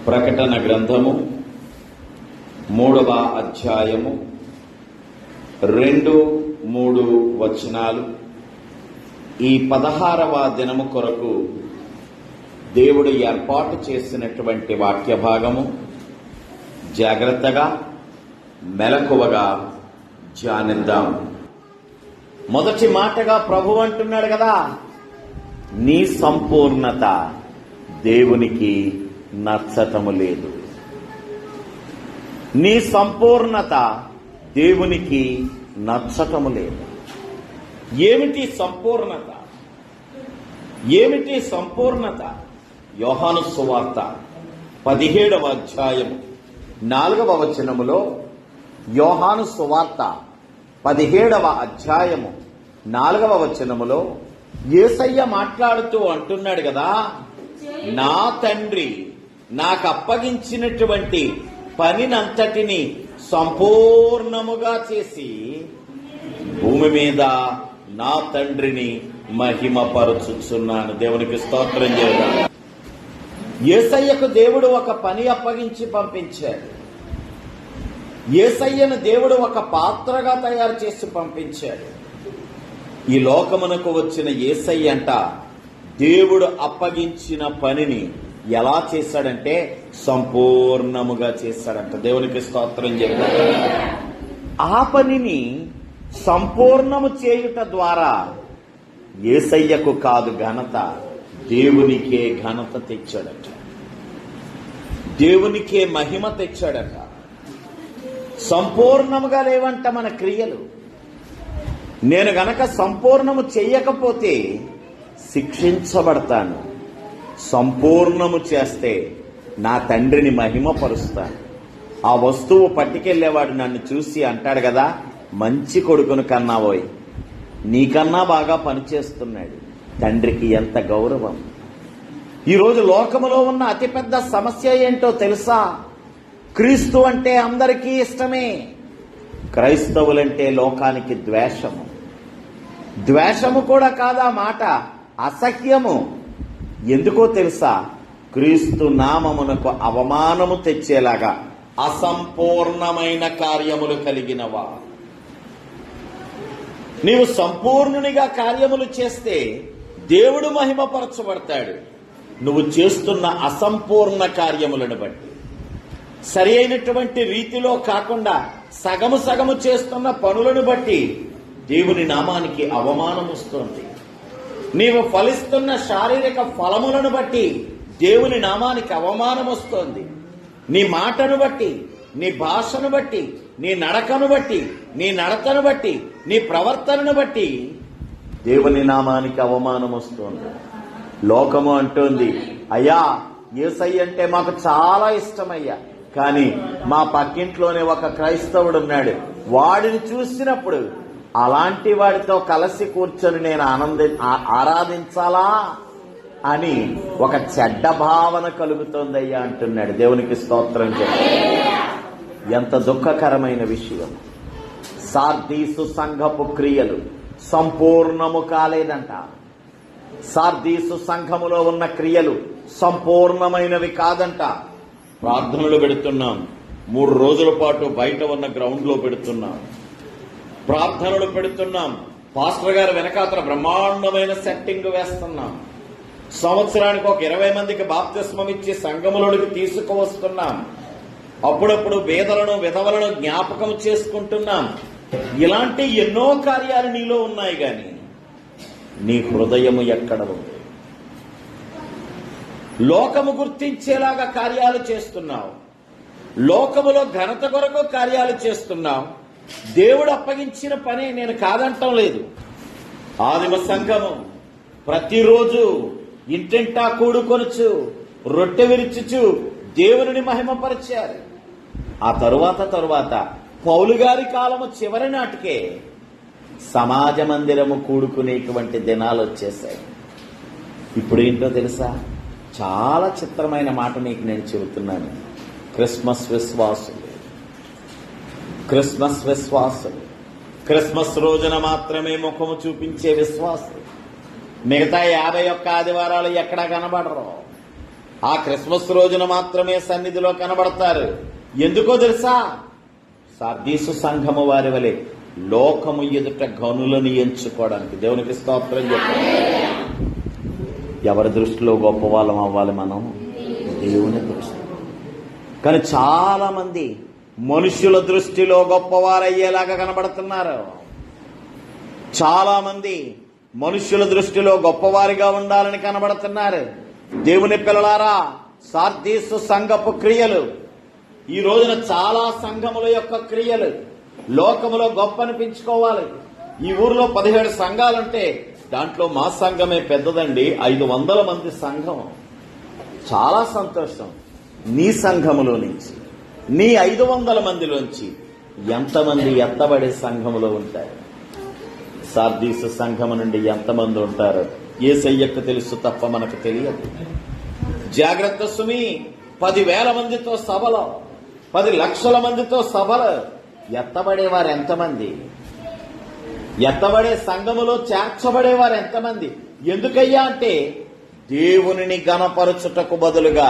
ప్రకటన గ్రంథము 3వ అధ్యాయము 2-3 వచనాలు. ఈ 16వ దినము కొరకు దేవుడు ఏర్పాటు చేసినటువంటి వాక్య భాగము జాగ్రత్తగా మెలకువగా ధ్యానిద్దాం. మొదటి మాటగా ప్రభు అంటున్నాడు కదా, నీ సంపూర్ణత దేవునికి నచ్చటము లేదు. నీ సంపూర్ణత దేవునికి నచ్చటము లేదు. ఏమిటి సంపూర్ణత? ఏమిటి సంపూర్ణత? యోహాను సువార్త 17వ అధ్యాయము 4వ వచనములో, యోహాను సువార్త 17వ అధ్యాయము 4వ వచనములో యేసయ్య మాట్లాడుతూ అంటున్నాడు కదా, నా తండ్రి నాకు అప్పగించినటువంటి పనినంతటిని సంపూర్ణముగా చేసి భూమి మీద నా తండ్రిని మహిమపరచుచున్నాను. దేవునికి స్తోత్రం చేద్దాం. యేసయ్యకు దేవుడు ఒక పని అప్పగించి పంపించాడు. యేసయ్యను దేవుడు ఒక పాత్రగా తయారు చేసి పంపించాడు. ఈ లోకమునకు వచ్చిన యేసయ్య అంట దేవుడు అప్పగించిన పనిని ఎలా చేశాడంటే సంపూర్ణముగా చేశాడంట. దేవునికి స్తోత్రం చెప్పాడు. ఆ పనిని సంపూర్ణము చేయుట ద్వారా యేసయ్యకు కాదు ఘనత, దేవునికే ఘనత తెచ్చాడట. దేవునికే మహిమ తెచ్చాడట. సంపూర్ణముగా లేవంట మన క్రియలు. నేను గనక సంపూర్ణము చెయ్యకపోతే శిక్షించబడతాను, సంపూర్ణము చేస్తే నా తండ్రిని మహిమపరుస్తాను. ఆ వస్తువు పట్టుకెళ్లేవాడు నన్ను చూసి అంటాడు కదా, మంచి కొడుకును కన్నావోయ్, నీకన్నా బాగా పనిచేస్తున్నాడు. తండ్రికి ఎంత గౌరవం. ఈరోజు లోకములో ఉన్న అతిపెద్ద సమస్య ఏంటో తెలుసా? క్రీస్తు అంటే అందరికీ ఇష్టమే, క్రైస్తవులంటే లోకానికి ద్వేషము. ద్వేషము కూడా కాదా మాట, అసహ్యము. ఎందుకో తెలుసా? క్రీస్తు నామమునకు అవమానము తెచ్చేలాగా అసంపూర్ణమైన కార్యములు కలిగినవా. నీవు సంపూర్ణునిగా కార్యములు చేస్తే దేవుడు మహిమపరచబడతాడు. నువ్వు చేస్తున్న అసంపూర్ణ కార్యములను బట్టి, సరి అయినటువంటి రీతిలో కాకుండా సగము సగము చేస్తున్న పనులను బట్టి దేవుని నామానికి అవమానం వస్తుంది. నీవు ఫలిస్తున్న శారీరక ఫలములను బట్టి దేవుని నామానికి అవమానం వస్తుంది. నీ మాటను బట్టి, నీ భాషను బట్టి, నీ నడకను బట్టి, నీ నడతను బట్టి, నీ ప్రవర్తనను బట్టి దేవుని నామానికి అవమానం వస్తుంది. లోకము అంటోంది, అయ్యా యేసయ్య అంటే మాకు చాలా ఇష్టమయ్యా, కానీ మా పక్కింట్లోనే ఒక క్రైస్తవుడు ఉన్నాడు, వాడిని చూసినప్పుడు అలాంటి వాడితో కలిసి కూర్చొని నేను ఆరాధించాలా అని ఒక చెడ్డ భావన కలుగుతోందయ్యా అంటున్నాడు. దేవునికి స్తోత్రం చెప్పి. ఎంత దుఃఖకరమైన విషయం. సార్దీసు సంఘపు క్రియలు సంపూర్ణము కాలేదంట. సార్దీసు సంఘములో ఉన్న క్రియలు సంపూర్ణమైనవి కాదంట. ప్రార్థనలు పెడుతున్నాం, 3 రోజుల పాటు బయట ఉన్న గ్రౌండ్ లో పెడుతున్నాం. ప్రార్థనలు పెడుతున్నాం, పాస్టర్ గారు వెనకాతల బ్రహ్మాండమైన సెట్టింగ్ వేస్తున్నాం. సంవత్సరానికి ఒక 20 మందికి బాప్తిస్మం ఇచ్చి సంఘములోకి తీసుకువస్తున్నాం. అప్పుడప్పుడు పేదలను విధవలను జ్ఞాపకం చేసుకుంటున్నాం. ఇలాంటి ఎన్నో కార్యాలు నీలో ఉన్నాయి, గాని నీ హృదయము ఎక్కడ ఉంది? లోకము గుర్తించేలాగా కార్యాలు చేస్తున్నావు, లోకములో ఘనత కొరకు కార్యాలు చేస్తున్నావు. దేవుడు అప్పగించిన పని నేను కాదంటం లేదు. ఆదిమ సంఘము ప్రతిరోజు ఇంటింటా కూడుకొనుచు రొట్టె విరుచుచు దేవుని మహిమపరిచారు. ఆ తరువాత పౌలు గారి కాలము చివరి నాటికే సమాజ మందిరము కూడుకునేటువంటి దినాలు వచ్చేసాయి. ఇప్పుడు ఏంటో తెలుసా? చాలా చిత్రమైన మాట నీకు నేను చెబుతున్నాను. క్రిస్మస్ విశ్వాసులు క్రిస్మస్ రోజున మాత్రమే ముఖము చూపించే విశ్వాసులు మిగతా 51 ఆదివారాలు ఎక్కడా కనబడరు. ఆ క్రిస్మస్ రోజున మాత్రమే సన్నిధిలో కనబడతారు. ఎందుకో తెలుసా? సార్దీసు సంఘము వారి వలె లోకము ఎదుట గనులను ఎంచుకోవడానికి. దేవునికి స్తోత్రం చెప్పాలి. ఎవరి దృష్టిలో గొప్ప వాళ్ళం అవ్వాలి మనం? దేవుని దృష్టి. కానీ చాలా మంది మనుషుల దృష్టిలో గొప్పవారయ్యేలాగా కనబడుతున్నారు. చాలా మంది మనుషుల దృష్టిలో గొప్పవారిగా ఉండాలని కనబడుతున్నారు. దేవుని పిల్లలారా, సార్దీసు సంఘపు క్రియలు, ఈ రోజున చాలా సంఘముల యొక్క క్రియలు లోకములో గొప్ప అనిపించుకోవాలి. ఈ ఊర్లో 17 సంఘాలుంటే దాంట్లో మా సంఘమే పెద్దదండి, 500 మంది సంఘం. చాలా సంతోషం. నీ సంఘములో నుంచి, నీ 500 మందిలోంచి ఎంతమంది ఎత్తబడే సంఘములో ఉంటారు? సార్దీసు సంఘము నుండి ఎంతమంది ఉంటారు యేసయ్యకు తెలుసు తప్ప మనకు తెలియదు. జాగ్రత్త సుమి. 10,000 మందితో సభలో, 10 లక్షల మందితో సభలు ఎత్తబడేవారు ఎంతమంది? ఎత్తబడే సంఘములో చేర్చబడేవారు ఎంతమంది? ఎందుకయ్యా అంటే దేవునిని ఘనపరచుటకు బదులుగా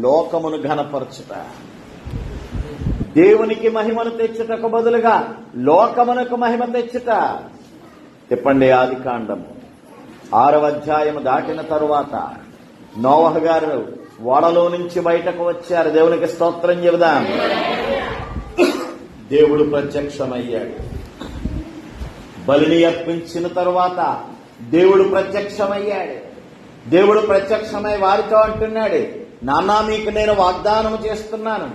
లోకమును ఘనపరచుట, దేవునికి మహిమను తెచ్చుటకు బదులుగా లోకమునకు మహిమ తెచ్చుట. చెప్పండి, ఆదికాండము 6వ అధ్యాయము దాటిన తరువాత నోవహు గారు ఓడలో నుంచి బయటకు వచ్చారు. దేవునికి స్తోత్రం చెబుదాం. దేవుడు ప్రత్యక్షమయ్యాడు. బలిని అర్పించిన తరువాత దేవుడు ప్రత్యక్షమయ్యాడు. దేవుడు ప్రత్యక్షమై వారితో అంటున్నాడు, నాన్న మీకు నేను వాగ్దానం చేస్తున్నాను,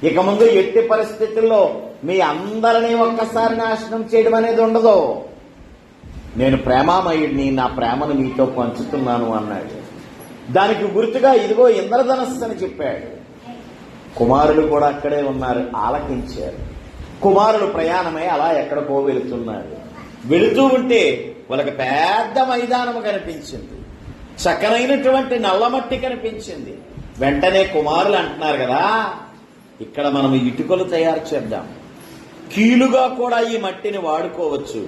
ఇక ముందు ఎట్టి పరిస్థితుల్లో మీ అందరినీ ఒక్కసారి నాశనం చేయడం అనేది ఉండదు. నేను ప్రేమామయుడిని, నా ప్రేమను మీతో పంచుతున్నాను అన్నాడు. దానికి గుర్తుగా ఇదిగో ఇంద్రధనస్సు అని చెప్పాడు. కుమారులు కూడా అక్కడే ఉన్నారు, ఆలకించారు. కుమారులు ప్రయాణమై అలా ఎక్కడికో వెళుతున్నారు. వెళుతూ ఉంటే వాళ్ళకి పెద్ద మైదానం కనిపించింది, చక్కనైనటువంటి నల్లమట్టి కనిపించింది. వెంటనే కుమారులు అంటున్నారు కదా, ఇక్కడ మనం ఇటుకలు తయారు చేద్దాం, కీలుగా కూడా ఈ మట్టిని వాడుకోవచ్చు,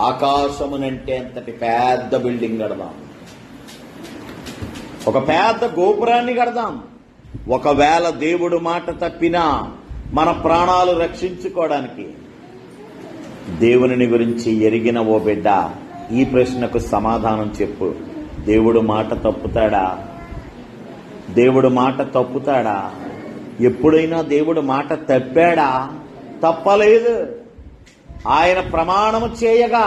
ఆకాశమునంటే అంతటి పెద్ద బిల్డింగ్ కడదాం, ఒక పెద్ద గోపురాన్ని కడదాం. ఒకవేళ దేవుడు మాట తప్పినా మన ప్రాణాలు రక్షించుకోవడానికి. దేవుని గురించి ఎరిగిన ఓ బిడ్డ, ఈ ప్రశ్నకు సమాధానం చెప్పు. దేవుడు మాట తప్పుతాడా? దేవుడు మాట తప్పుతాడా? ఎప్పుడైనా దేవుడు మాట తప్పాడా? తప్పలేదు. ఆయన ప్రమాణము చేయగా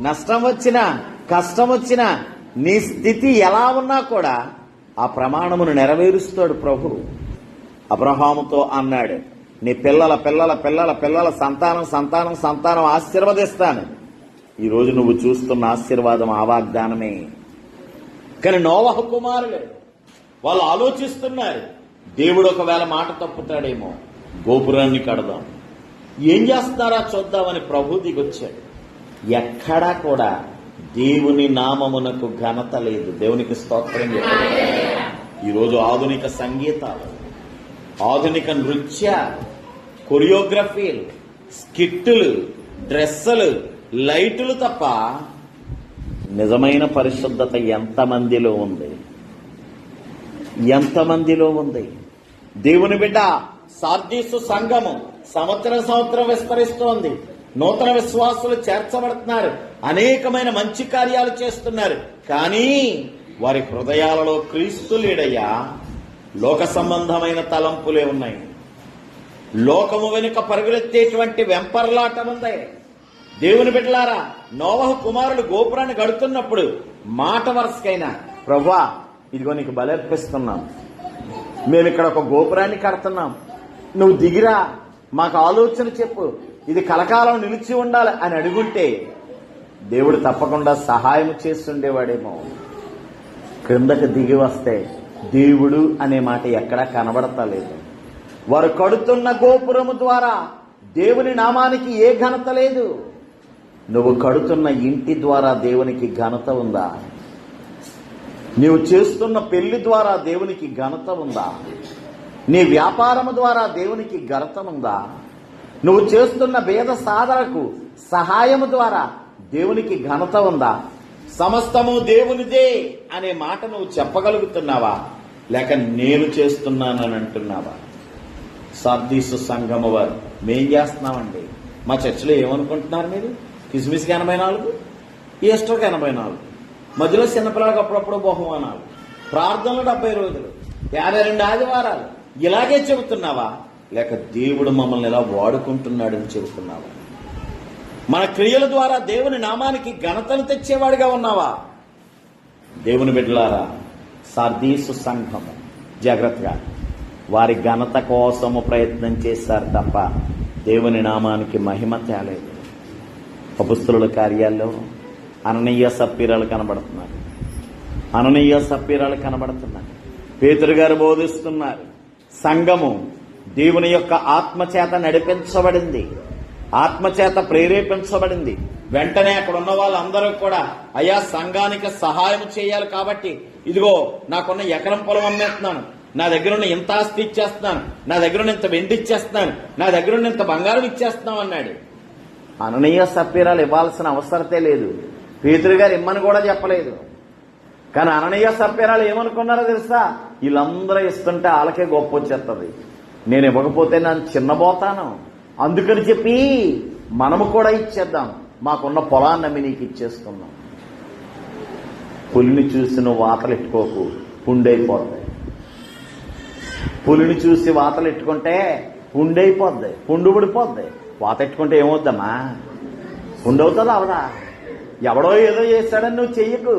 నష్టం వచ్చినా కష్టం వచ్చినా నీ స్థితి ఎలా ఉన్నా కూడా ఆ ప్రమాణమును నెరవేరుస్తాడు ప్రభు. అబ్రహాముతో అన్నాడు, నీ పిల్లల పిల్లల పిల్లల పిల్లల సంతానం సంతానం సంతానం ఆశీర్వదిస్తాను. ఈరోజు నువ్వు చూస్తున్న ఆశీర్వాదం ఆ వాగ్దానమే. కానీ నోవహు కుమారులు వాళ్ళు ఆలోచిస్తున్నారు, దేవుడు ఒకవేళ మాట తప్పుతాడేమో, గోపురాన్ని కడదాం, ఏం చేస్తారా చూద్దామని ప్రభు దిగొచ్చాడు. ఎక్కడా కూడా దేవుని నామమునకు ఘనత లేదు. దేవునికి స్తోత్రం చెప్పారు. ఈరోజు ఆధునిక సంగీతాలు, ఆధునిక నృత్య, కొరియోగ్రఫీలు, స్కిట్టులు, డ్రెస్సులు, లైటులు తప్ప నిజమైన పరిశుద్ధత ఎంతమందిలో ఉంది? ఎంతమందిలో ఉంది? దేవుని బిడ్డ, సార్దీసు సంఘము సంవత్సరం విస్తరిస్తోంది. నూతన విశ్వాసులు చేర్చబడుతున్నారు, అనేకమైన మంచి కార్యాలు చేస్తున్నారు. కానీ వారి హృదయాలలో క్రీస్తు లేడయ్యా. లోక సంబంధమైన తలంపులే ఉన్నాయి. లోకము వెనుక పరుగులెత్తేటువంటి వెంపర్లాటం ఉంది. దేవుని బిడ్డలారా, నోవహు కుమారులు గోపురాన్ని కడుతున్నప్పుడు మాట వరుసకైనా, ప్రభువా ఇదిగో నీకు బలర్పిస్తున్నాం, మేము ఇక్కడ ఒక గోపురాన్ని కడుతున్నాం, నువ్వు దిగిరా, మాకు ఆలోచన చెప్పు, ఇది కలకాలం నిలిచి ఉండాలి అని అడుగుంటే దేవుడు తప్పకుండా సహాయం చేస్తుండేవాడేమో. క్రిందకు దిగి వస్తే దేవుడు అనే మాట ఎక్కడా కనబడతలేదు. వారు కడుతున్న గోపురము ద్వారా దేవుని నామానికి ఏ ఘనత లేదు. నువ్వు కడుతున్న ఇంటి ద్వారా దేవునికి ఘనత ఉందా? నీవు చేస్తున్న పెళ్లి ద్వారా దేవునికి ఘనత ఉందా? నీ వ్యాపారము ద్వారా దేవునికి ఘనత ఉందా? నువ్వు చేస్తున్న భేద సాధనకు సహాయము ద్వారా దేవునికి ఘనత ఉందా? సమస్తము దేవునిదే అనే మాట నువ్వు చెప్పగలుగుతున్నావా? లేక నేను చేస్తున్నానని అంటున్నావా? సార్దీసు సంఘము వారు మేం చేస్తున్నామండి. మా చర్చిలో ఏమనుకుంటున్నారు మీరు? కిస్మిస్కి 84, ఈస్టర్కి 84, మధ్యలో చిన్నపిల్లలకు అప్పుడప్పుడు బహుమానాలు, ప్రార్థనలు 70 రోజులు, 52 ఆదివారాలు. ఇలాగే చెబుతున్నావా? లేక దేవుడు మమ్మల్ని ఎలా వాడుకుంటున్నాడని చెబుతున్నావా? మన క్రియల ద్వారా దేవుని నామానికి ఘనతను తెచ్చేవాడిగా ఉన్నావా? దేవుని బిడ్డలారా, సార్దీసు సంఘము జాగ్రత్తగా, వారి ఘనత కోసము ప్రయత్నం చేశారు తప్ప దేవుని నామానికి మహిమ తేలేదు. అపొస్తలుల కార్యాల్లో అననీయ సప్పీరాలు కనబడుతున్నారు. అననీయ సప్పీరాలు కనబడుతున్నారు. పేతురు గారు బోధిస్తున్నారు. సంఘము దేవుని యొక్క ఆత్మచేత నడిపించబడింది, ఆత్మచేత ప్రేరేపించబడింది. వెంటనే అక్కడ ఉన్న వాళ్ళందరూ కూడా అయ్యా సంఘానికి సహాయం చేయాలి కాబట్టి ఇదిగో నాకున్న ఎకరం పొలం అమ్మేస్తున్నాను, నా దగ్గర ఉన్న ఇంత ఆస్తి ఇచ్చేస్తున్నాను, నా దగ్గర ఉన్న ఇంత వెండి ఇచ్చేస్తున్నాను, నా దగ్గర ఉన్న ఇంత బంగారం ఇచ్చేస్తున్నాం అన్నాడు. అననీయ సప్పీరాలు ఇవ్వాల్సిన అవసరతే లేదు. పేతురు గారు ఇమ్మని కూడా చెప్పలేదు. కానీ అననీయ సప్పీరాలు ఏమనుకున్నారో తెలుసా? వీళ్ళందరూ ఇస్తుంటే వాళ్ళకే గొప్ప వచ్చేస్తుంది, నేను ఇవ్వకపోతే నన్ను చిన్నబోతాను, అందుకని చెప్పి మనము కూడా ఇచ్చేద్దాం, మాకున్న పొలాన్ని అమ్మి నీకు ఇచ్చేసుకుందాం. పులిని చూసి నువ్వు వాతలెట్టుకోకు, పుండైపోద్ది. పులిని చూసి వాతలెట్టుకుంటే పుండైపోద్ది, పుండు పడిపోద్ది. వాతెట్టుకుంటే ఏమవుద్దమ్మా? పుండవుతుంది అవదా? ఎవడో ఏదో చేశాడని నువ్వు చెయ్యకు.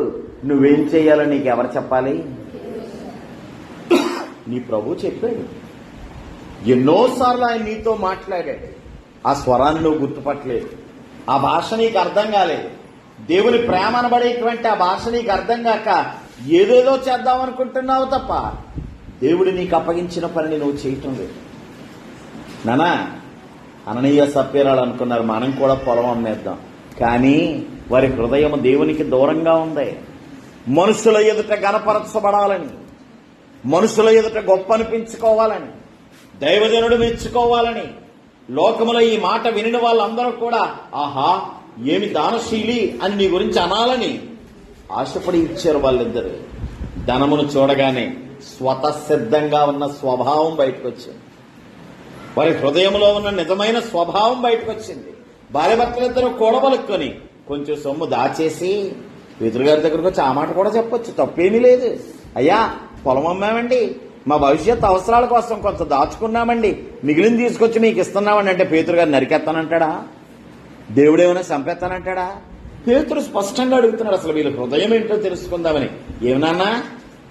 నువ్వేం చెయ్యాలో నీకు ఎవరు చెప్పాలి? నీ ప్రభు చెప్పాడు. ఎన్నోసార్లు ఆయన నీతో మాట్లాడాడు. ఆ స్వరాన్ని నువ్వు గుర్తుపట్టలేదు, ఆ భాష నీకు అర్థం కాలేదు. దేవుని ప్రేమ అనబడేటువంటి ఆ భాష నీకు అర్థం కాక ఏదేదో చేద్దామనుకుంటున్నావు తప్ప దేవుడు నీకు అప్పగించిన పనిని నువ్వు చేయటం లేదు. నానా, అననీయ సప్పీరాలు అనుకున్నారు మనం కూడా పొలం అమ్మేద్దాం. కానీ వారి హృదయం దేవునికి దూరంగా ఉంది. మనుషుల ఎదుట గణపరచబడాలని, మనుషుల ఎదుట గొప్ప అనిపించుకోవాలని, దైవజనుడు మెచ్చుకోవాలని, లోకములో ఈ మాట వినిన వాళ్ళందరూ కూడా ఆహా ఏమి దానశీలి అని నీ గురించి అనాలని ఆశపడి ఇచ్చారు వాళ్ళిద్దరు. ధనమును చూడగానే స్వతసిద్ధంగా ఉన్న స్వభావం బయటకు వచ్చింది. వారి హృదయంలో ఉన్న నిజమైన స్వభావం బయటకు వచ్చింది. భార్యాభర్తలిద్దరూ కూడబలుక్కొని కొంచెం సొమ్ము దాచేసి పేతురు గారి దగ్గరకు వచ్చి ఆ మాట కూడా చెప్పొచ్చు, తప్పేమీ లేదు. అయ్యా పొలం అమ్మామండి, మా భవిష్యత్ అవసరాల కోసం కొంత దాచుకున్నామండి, మిగిలిన తీసుకొచ్చి మీకు ఇస్తున్నామండి అంటే పేతురు గారు నరికేస్తానంటాడా? దేవుడేమైనా చంపేస్తానంటాడా? పేతురు స్పష్టంగా అడుగుతున్నాడు, అసలు వీళ్ళ హృదయం ఏంటో తెలుసుకుందామని. ఏమన్నా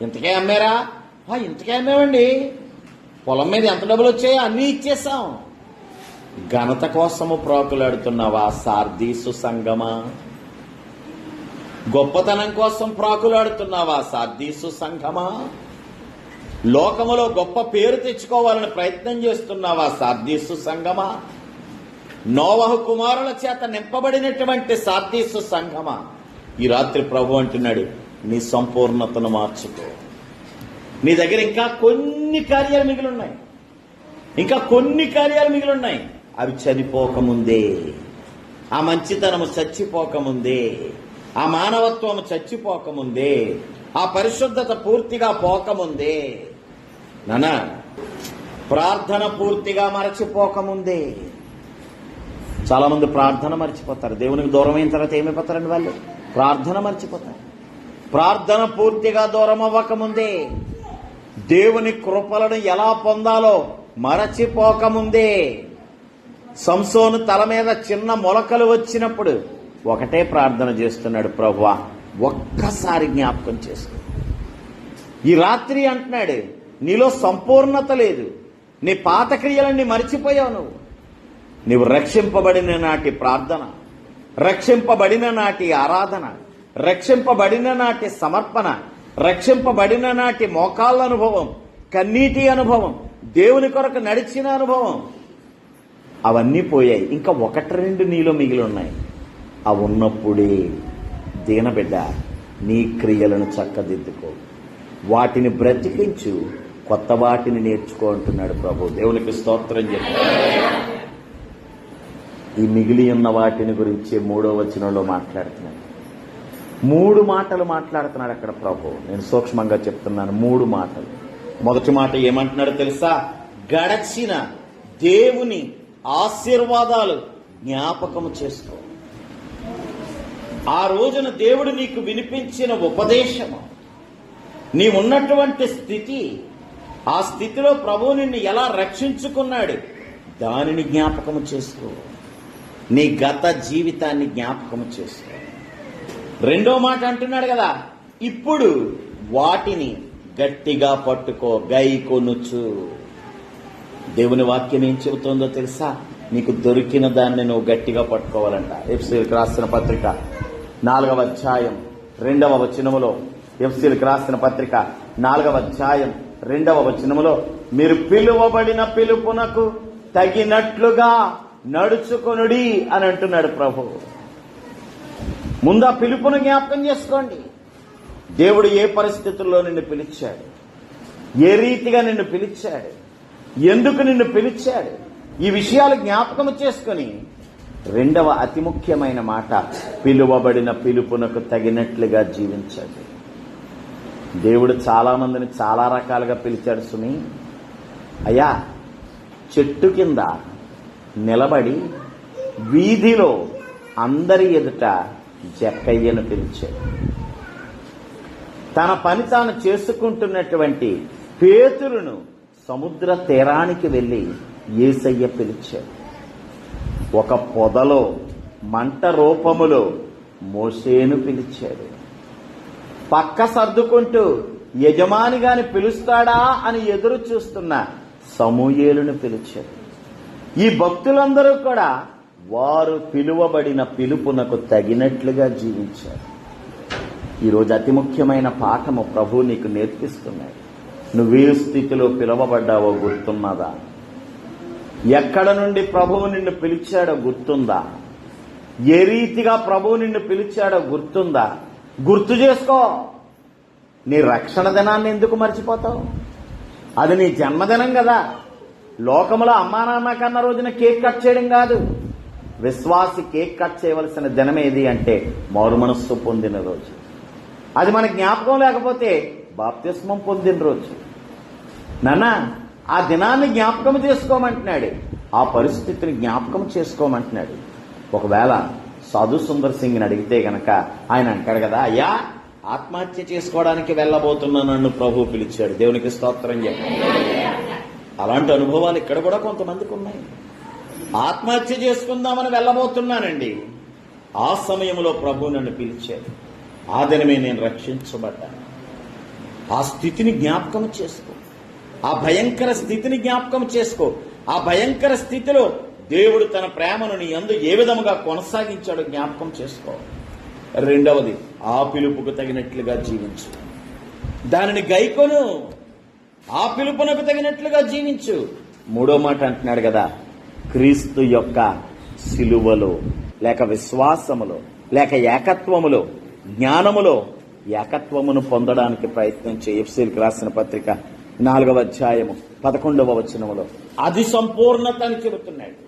ఇంతకే అమ్మారా? ఇంతకే అమ్మామండి, పొలం మీద ఎంత డబ్బులు వచ్చాయో అన్నీ ఇచ్చేసాం. ఘనత కోసము ప్రాకులాడుతున్నావా సార్దీసు సంగమా? గొప్పతనం కోసం ప్రాకులాడుతున్నావా సార్దీసు సంఘమా? లోకములో గొప్ప పేరు తెచ్చుకోవాలని ప్రయత్నం చేస్తున్నావా సార్దీసు సంఘమా? నోవహు కుమారుల చేత నింపబడినటువంటి సార్దీసు సంఘమా? ఈ రాత్రి ప్రభు అంటున్నాడు, నీ సంపూర్ణతను మార్చుకో. నీ దగ్గర ఇంకా కొన్ని కార్యాలు మిగిలిన్నాయి, ఇంకా కొన్ని కార్యాలు మిగిలిన్నాయి. అవి చనిపోకముందే, ఆ మంచితనము చచ్చిపోకముందే, ఆ మానవత్వము చచ్చిపోకముందే, ఆ పరిశుద్ధత పూర్తిగా పోకముందే, నానా ప్రార్థన పూర్తిగా మరచిపోకముందే. చాలా మంది ప్రార్థన మర్చిపోతారు. దేవునికి దూరం అయిన తర్వాత ఏమైపోతారండి వాళ్ళు? ప్రార్థన మర్చిపోతారు. ప్రార్థన పూర్తిగా దూరం అవ్వకముందే, దేవుని కృపలను ఎలా పొందాలో మరచిపోకముందే. సంసోను తల మీద చిన్న మొలకలు వచ్చినప్పుడు ఒకటే ప్రార్థన చేస్తున్నాడు, ప్రభువా ఒక్కసారి జ్ఞాపకం చేసుకో. ఈ రాత్రి అంటున్నాడు, నీలో సంపూర్ణత లేదు, నీ పాత క్రియలన్నీ మర్చిపోయావు. నువ్వు రక్షింపబడిన నాటి ప్రార్థన, రక్షింపబడిన నాటి ఆరాధన, రక్షింపబడిన నాటి సమర్పణ, రక్షింపబడిన నాటి మోకాళ్ళ అనుభవం, కన్నీటి అనుభవం, దేవుని కొరకు నడిచిన అనుభవం, అవన్నీ పోయాయి. ఇంకా 1-2 నీలో మిగిలి ఉన్నాయి. అవి ఉన్నప్పుడే దీనబిడ్డ నీ క్రియలను చక్కదిద్దుకో, వాటిని బ్రతికించు, కొత్త వాటిని నేర్చుకో అంటున్నాడు ప్రభు. దేవునికి స్తోత్రం చెప్పాడు. ఈ మిగిలి ఉన్న వాటిని గురించి 3వ వచనంలో మాట్లాడుతున్నాడు. 3 మాటలు మాట్లాడుతున్నాడు అక్కడ ప్రభు. నేను సూక్ష్మంగా చెప్తున్నాను, 3 మాటలు. మొదటి మాట ఏమంటున్నాడో తెలుసా? గడచిన దేవుని ఆశీర్వాదాలు జ్ఞాపకము చేసుకో. ఆ రోజున దేవుడు నీకు వినిపించిన ఉపదేశము, నీ ఉన్నటువంటి స్థితి, ఆ స్థితిలో ప్రభువు నిన్ను ఎలా రక్షించుకున్నాడు దానిని జ్ఞాపకము చేసుకో. నీ గత జీవితాన్ని జ్ఞాపకము చేసుకో. రెండో మాట అంటున్నాడు కదా, ఇప్పుడు వాటిని గట్టిగా పట్టుకో, గై కొనుచు. దేవుని వాక్యం ఏం చెబుతుందో తెలుసా? నీకు దొరికిన దాన్ని నువ్వు గట్టిగా పట్టుకోవాలంట. ఎఫ్ఎసీయులకు రాసిన పత్రిక 4వ అధ్యాయం 2వ వచనములో, ఎఫ్ఎసీయులకు రాసిన పత్రిక 4వ అధ్యాయం 2వ వచనములో, మీరు పిలువబడిన పిలుపునకు తగినట్లుగా నడుచుకొనుడి అని అంటున్నాడు ప్రభు. ముందు ఆ పిలుపును జ్ఞాపకం చేసుకోండి. దేవుడు ఏ పరిస్థితుల్లో నిన్ను పిలిచాడు, ఏ రీతిగా నిన్ను పిలిచాడు, ఎందుకు నిన్ను పిలిచాడు, ఈ విషయాలు జ్ఞాపకం చేసుకొని రెండవ అతి ముఖ్యమైన మాట, పిలువబడిన పిలుపునకు తగినట్లుగా జీవించాడు. దేవుడు చాలా మందిని చాలా రకాలుగా పిలిచాడు సుమి. అయ్యా, చెట్టు కింద నిలబడి వీధిలో అందరి ఎదుట జక్కయ్యను పిలిచాడు. తన పని తాను చేసుకుంటున్నటువంటి పేతురును సముద్ర తీరానికి వెళ్లి యేసయ్య పిలిచాడు. ఒక పొదలో మంట రూపములో మోషేను పిలిచాడు. పక్క సర్దుకుంటూ యజమాని గాని పిలుస్తాడా అని ఎదురు చూస్తున్న సమూయేలును పిలిచాడు. ఈ భక్తులందరూ కూడా వారు పిలువబడిన పిలుపునకు తగినట్లుగా జీవించారు. ఈరోజు అతి ముఖ్యమైన పాఠము ప్రభు నీకు నేర్పిస్తున్నాడు. నువ్వే స్థితిలో పిలువబడ్డావో గుర్తున్నదా? ఎక్కడ నుండి ప్రభువు నిన్ను పిలిచాడో గుర్తుందా? ఏ రీతిగా ప్రభువు నిన్ను పిలిచాడో గుర్తుందా? గుర్తు చేసుకో. నీ రక్షణ దినాన్ని ఎందుకు మర్చిపోతావు? అది నీ జన్మదినం కదా. లోకములో అమ్మా నాన్న కన్న రోజున కేక్ కట్ చేయడం కాదు. విశ్వాసి కేక్ కట్ చేయవలసిన దినం ఏది అంటే మారు మనస్సు పొందిన రోజు. అది మన జ్ఞాపకం లేకపోతే బాప్తిస్మం పొందిన రోజు. నాన్న, ఆ దినాన్ని జ్ఞాపకం చేసుకోమంటున్నాడు, ఆ పరిస్థితిని జ్ఞాపకం చేసుకోమంటున్నాడు. ఒకవేళ సాధు సుందర్ సింగ్ని అడిగితే గనక ఆయన అంటాడు కదా, అయ్యా ఆత్మహత్య చేసుకోవడానికి వెళ్ళబోతున్నా నన్ను ప్రభు పిలిచాడు. దేవునికి స్తోత్రం చెప్పండి. అలాంటి అనుభవాలు ఇక్కడ కూడా కొంతమందికి ఉన్నాయి. ఆత్మహత్య చేసుకుందామని వెళ్ళబోతున్నానండి, ఆ సమయంలో ప్రభు నన్ను పిలిచాడు, ఆ దినమే నేను రక్షించబడ్డాను. ఆ స్థితిని జ్ఞాపకం చేసుకో. ఆ భయంకర స్థితిని జ్ఞాపకం చేసుకో. ఆ భయంకర స్థితిలో దేవుడు తన ప్రేమను నీ యందు ఏ విధముగా కొనసాగించాడో జ్ఞాపకం చేసుకో. రెండవది, ఆ పిలుపుకు తగినట్లుగా జీవించు. దానిని గైకొను. ఆ పిలుపునకు తగినట్లుగా జీవించు. మూడో మాట అంటున్నాడు కదా, క్రీస్తు యొక్క సిలువలో లేక విశ్వాసములో లేక ఏకత్వములో జ్ఞానములో ఏకత్వమును పొందడానికి ప్రయత్నం చేయి. ఎఫెసీయులకు రాసిన పత్రిక 4వ అధ్యాయము 11వ వచనములో అది సంపూర్ణత అని చెబుతున్నాడు.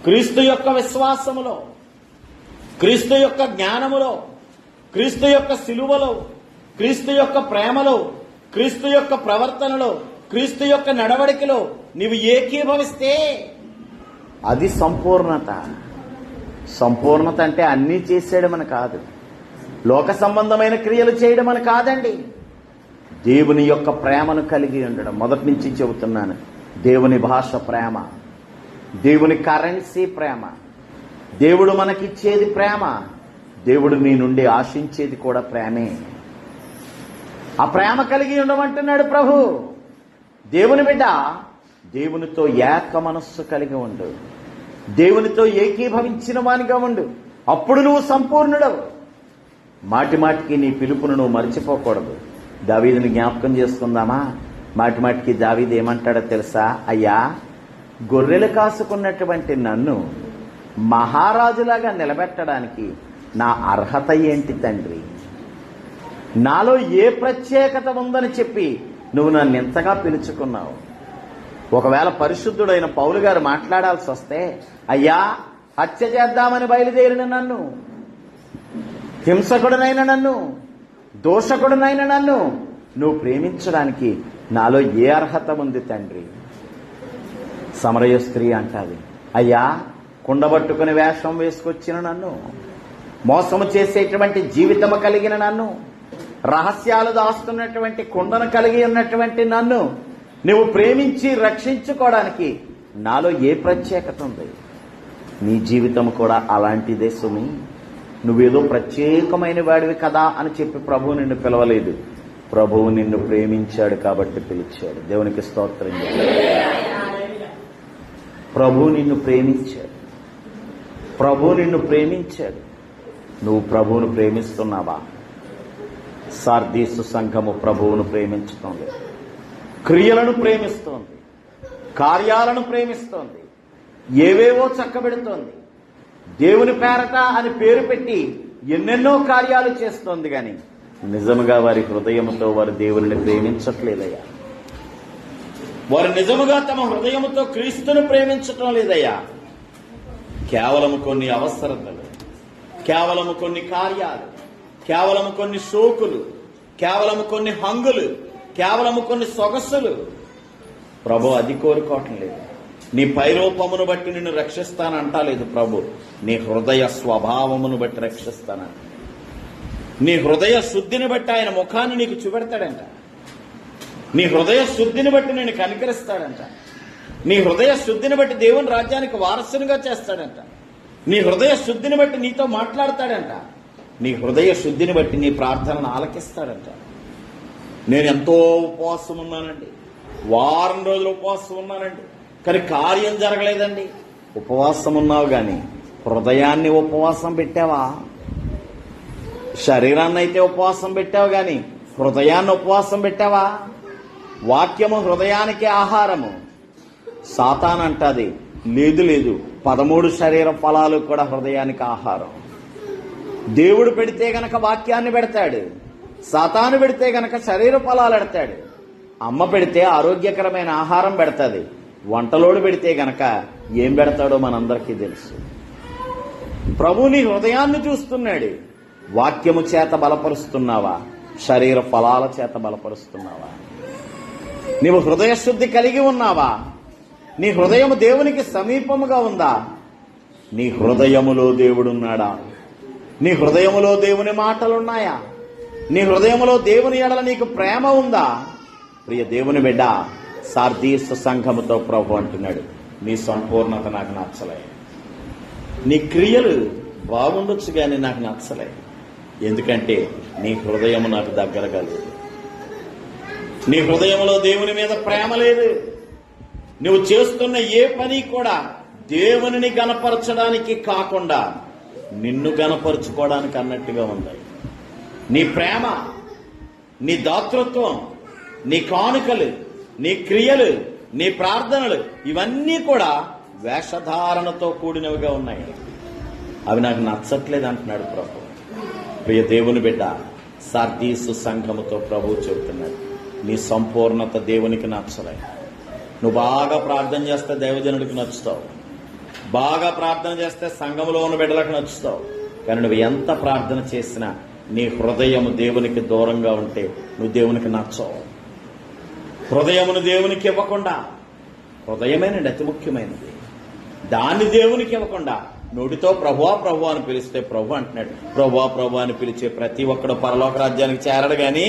క్రీస్తు యొక్క విశ్వాసములో, క్రీస్తు యొక్క జ్ఞానములో, క్రీస్తు యొక్క సిలువలో, క్రీస్తు యొక్క ప్రేమలో, క్రీస్తు యొక్క ప్రవర్తనలో, క్రీస్తు యొక్క నడవడికలో నీవు ఏకీభవిస్తే అది సంపూర్ణత. సంపూర్ణత అంటే అన్నీ చేసేయడం అని కాదు, లోక సంబంధమైన క్రియలు చేయడం అని కాదండి. దేవుని యొక్క ప్రేమను కలిగి ఉండడం. మొదటి నుంచి చెబుతున్నాను, దేవుని భాష ప్రేమ, దేవుని కరెన్సీ ప్రేమ, దేవుడు మనకిచ్చేది ప్రేమ, దేవుడు నీ నుండి ఆశించేది కూడా ప్రేమే. ఆ ప్రేమ కలిగి ఉండమంటున్నాడు ప్రభు. దేవుని బిడ్డ, దేవునితో ఏక మనస్సు కలిగి ఉండు, దేవునితో ఏకీభవించిన వానిగా ఉండు, అప్పుడు నువ్వు సంపూర్ణుడవు. మాటి మాటికి నీ పిలుపును నువ్వు మర్చిపోకూడదు. దావీదుని జ్ఞాపకం చేసుకుందామా? మాటి మాటికి దావీదు ఏమంటాడో తెలుసా? అయ్యా, గొర్రెలు కాసుకున్నటువంటి నన్ను మహారాజులాగా నిలబెట్టడానికి నా అర్హత ఏంటి తండ్రి? నాలో ఏ ప్రత్యేకత ఉందని చెప్పి నువ్వు నన్ను ఎంతగా పిలుచుకున్నావు? ఒకవేళ పరిశుద్ధుడైన పౌలు గారు మాట్లాడాల్సి వస్తే, అయ్యా, హత్య చేద్దామని బయలుదేరిన నన్ను, హింసకుడినైన నన్ను, దోషకుడినైన నన్ను నువ్వు ప్రేమించడానికి నాలో ఏ అర్హత ఉంది తండ్రి? సమరయ స్త్రీ అంటాది, అయ్యా కుండబట్టుకుని వేషం వేసుకొచ్చిన నన్ను, మోసము చేసేటువంటి జీవితము కలిగిన నన్ను, రహస్యాలు దాస్తున్నటువంటి కుండను కలిగి ఉన్నటువంటి నన్ను నువ్వు ప్రేమించి రక్షించుకోవడానికి నాలో ఏ ప్రత్యేకత ఉంది? నీ జీవితం కూడా అలాంటిదే సుమి. నువ్వేదో ప్రత్యేకమైన వాడివి కదా అని చెప్పి ప్రభువు నిన్ను పిలవలేదు. ప్రభువు నిన్ను ప్రేమించాడు కాబట్టి పిలిచాడు. దేవునికి స్తోత్రం చేయాలి. ప్రభువు నిన్ను ప్రేమించాడు. ప్రభువు నిన్ను ప్రేమించాడు. నువ్వు ప్రభువును ప్రేమిస్తున్నావా? సార్దీసు సంఘము ప్రభువును ప్రేమించుతోంది, క్రియలను ప్రేమిస్తోంది, కార్యాలను ప్రేమిస్తోంది, ఏవేవో చక్కబెడుతోంది. దేవుని పేరట అని పేరు పెట్టి ఎన్నెన్నో కార్యాలు చేస్తోంది. కానీ నిజముగా వారి హృదయంతో వారు దేవుని ప్రేమించట్లేదయ్యా. వారు నిజముగా తమ హృదయంతో క్రీస్తును ప్రేమించటం లేదయ్యా. కేవలం కొన్ని అవసరతలు, కేవలం కొన్ని కార్యాలు, కేవలం కొన్ని షోకులు, కేవలం కొన్ని హంగులు, కేవలం కొన్ని సొగసులు. ప్రభు అది కోరుకోవటం లేదు. నీ పైరూపమును బట్టి నిన్ను రక్షిస్తానంటలేదు ప్రభు. నీ హృదయ స్వభావమును బట్టి రక్షిస్తానంట. నీ హృదయ శుద్ధిని బట్టి ఆయన ముఖాన్ని నీకు చూపెడతాడంట. నీ హృదయ శుద్ధిని బట్టి నేను కనికరిస్తాడంట. నీ హృదయ శుద్ధిని బట్టి దేవుని రాజ్యానికి వారసునిగా చేస్తాడంట. నీ హృదయ శుద్ధిని బట్టి నీతో మాట్లాడతాడంట. నీ హృదయ శుద్ధిని బట్టి నీ ప్రార్థనను ఆలకిస్తాడంట. నేను ఎంతో ఉపవాసం ఉన్నానండి, వారం రోజులు ఉపవాసం ఉన్నానండి, కానీ కార్యం జరగలేదండి. ఉపవాసం ఉన్నావు గాని హృదయాన్ని ఉపవాసం పెట్టావా? శరీరాన్ని అయితే ఉపవాసం పెట్టావు గాని హృదయాన్ని ఉపవాసం పెట్టావా? వాక్యము హృదయానికి ఆహారము. సాతాను అంటది, లేదు లేదు, 13 శరీర ఫలాలు కూడా హృదయానికి ఆహారం. దేవుడు పెడితే గనక వాక్యాన్ని పెడతాడు, సాతాను పెడితే గనక శరీర ఫలాలు పెడతాడు. అమ్మ పెడితే ఆరోగ్యకరమైన ఆహారం పెడతాది. వంటలోడు పెడితే గనక ఏం పెడతాడో మనందరికీ తెలుసు. ప్రభు నీ హృదయాన్ని చూస్తున్నాడు. వాక్యము చేత బలపరుస్తున్నావా? శరీర ఫలాల చేత బలపరుస్తున్నావా? నీవు హృదయ శుద్ధి కలిగి ఉన్నావా? నీ హృదయము దేవునికి సమీపముగా ఉందా? నీ హృదయములో దేవుడున్నాడా? నీ హృదయములో దేవుని మాటలున్నాయా? నీ హృదయములో దేవుని ఎడల నీకు ప్రేమ ఉందా? ప్రియ దేవుని బిడ్డ, సార్దీసు సంఘముతో ప్రభు అంటున్నాడు, నీ సంపూర్ణత నాకు నచ్చలే. నీ క్రియలు బాగుండొచ్చు కానీ నాకు నచ్చలే. ఎందుకంటే నీ హృదయము నాకు దగ్గరగా లేదు. నీ హృదయంలో దేవుని మీద ప్రేమ లేదు. నువ్వు చేస్తున్న ఏ పని కూడా దేవునిని గణపరచడానికి కాకుండా నిన్ను గణపరుచుకోవడానికి అన్నట్టుగా ఉంది. నీ ప్రేమ, నీ దాతృత్వం, నీ కానుకలు, నీ క్రియలు, నీ ప్రార్థనలు ఇవన్నీ కూడా వేషధారణతో కూడినవిగా ఉన్నాయి. అవి నాకు నచ్చట్లేదు అంటున్నాడు ప్రభు. ప్రియ దేవుని బిడ్డ, సార్దీసు సంఘముతో ప్రభువు చెబుతున్నాడు, నీ సంపూర్ణత దేవునికి నచ్చలే. నువ్వు బాగా ప్రార్థన చేస్తే దైవజనుడికి నచ్చుతావు, బాగా ప్రార్థన చేస్తే సంఘములో ఉన్న బిడ్డలకు నచ్చుతావు. కానీ నువ్వు ఎంత ప్రార్థన చేసినా నీ హృదయము దేవునికి దూరంగా ఉంటే నువ్వు దేవునికి నచ్చవు. హృదయమును దేవునికి ఇవ్వకుండా, హృదయమేనండి అతి ముఖ్యమైనది, దాన్ని దేవునికి ఇవ్వకుండా నోటితో ప్రభువా ప్రభు అని పిలిస్తే ప్రభు అంటున్నాడు, ప్రభువా ప్రభు అని పిలిచే ప్రతి ఒక్కడు పరలోక రాజ్యానికి చేరడు. కానీ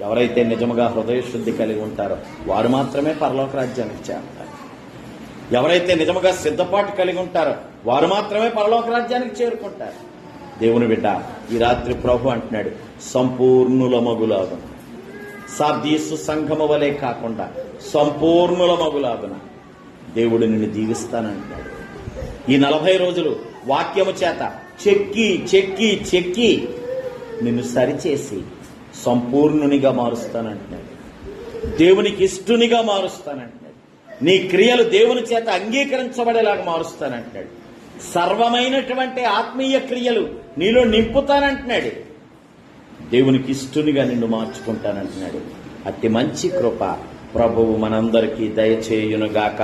ఎవరైతే నిజముగా హృదయ శుద్ధి కలిగి ఉంటారో వారు మాత్రమే పరలోక రాజ్యానికి చేరతారు. ఎవరైతే నిజముగా సిద్ధపాటు కలిగి ఉంటారో వారు మాత్రమే పరలోక రాజ్యానికి చేరుకుంటారు. దేవుని బిడ్డ, ఈ రాత్రి ప్రభు అంటున్నాడు, సంపూర్ణుల మగులాగున, సార్దీసు సంఘము వలె కాకుండా సంపూర్ణుల మగులాగున దేవుడు నిన్ను దీవిస్తానంటున్నాడు. ఈ 40 రోజులు వాక్యము చేత చెక్కి చెక్కి చెక్కి నిన్ను సరిచేసి సంపూర్ణునిగా మారుస్తానంటున్నాడు. దేవునికి ఇష్టునిగా మారుస్తానంటున్నాడు. నీ క్రియలు దేవుని చేత అంగీకరించబడేలాగా మారుస్తానంటున్నాడు. సర్వమైనటువంటి ఆత్మీయ క్రియలు నీలో నింపుతానంటున్నాడు. దేవునికి ఇష్టునిగా నిన్ను మార్చుకుంటానంటున్నాడు. అతి మంచి కృప ప్రభువు మనందరికీ దయచేయునుగాక.